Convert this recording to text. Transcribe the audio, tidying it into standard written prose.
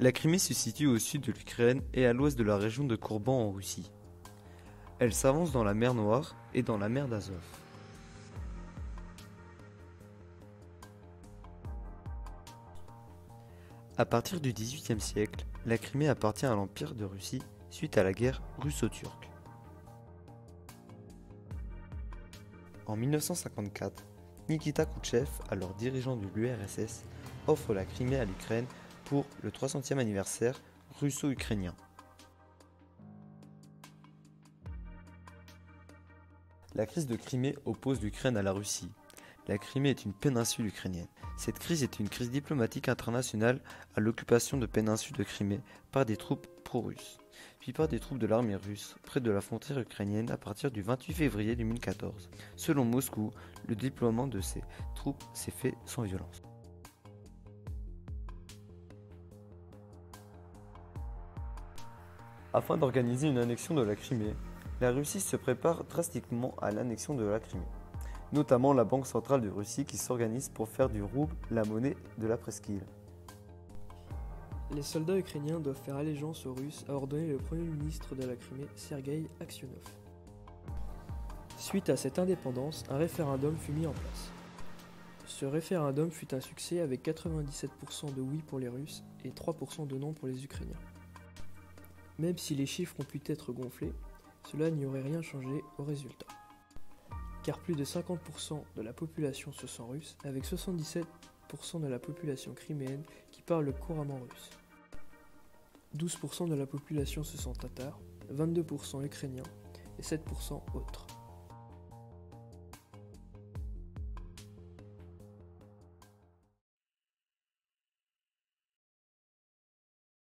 La Crimée se situe au sud de l'Ukraine et à l'ouest de la région de Kourban en Russie. Elle s'avance dans la mer Noire et dans la mer d'Azov. À partir du XVIIIe siècle, la Crimée appartient à l'Empire de Russie suite à la guerre russo-turque. En 1954, Nikita Khrouchtchev, alors dirigeant de l'URSS, offre la Crimée à l'Ukraine pour le 300e anniversaire russo-ukrainien. La crise de Crimée oppose l'Ukraine à la Russie. La Crimée est une péninsule ukrainienne. Cette crise est une crise diplomatique internationale à l'occupation de péninsule de Crimée par des troupes pro-russes, puis par des troupes de l'armée russe près de la frontière ukrainienne à partir du 28 février 2014. Selon Moscou, le déploiement de ces troupes s'est fait sans violence. Afin d'organiser une annexion de la Crimée, la Russie se prépare drastiquement à l'annexion de la Crimée, notamment la Banque centrale de Russie qui s'organise pour faire du rouble la monnaie de la presqu'île. Les soldats ukrainiens doivent faire allégeance aux Russes, a ordonné le premier ministre de la Crimée, Sergueï Aksyonov. Suite à cette indépendance, un référendum fut mis en place. Ce référendum fut un succès avec 97% de oui pour les Russes et 3% de non pour les Ukrainiens. Même si les chiffres ont pu être gonflés, cela n'y aurait rien changé au résultat. Car plus de 50% de la population se sent russe, avec 77% de la population criméenne qui parle couramment russe. 12% de la population se sent tatar, 22% ukrainien et 7% autres.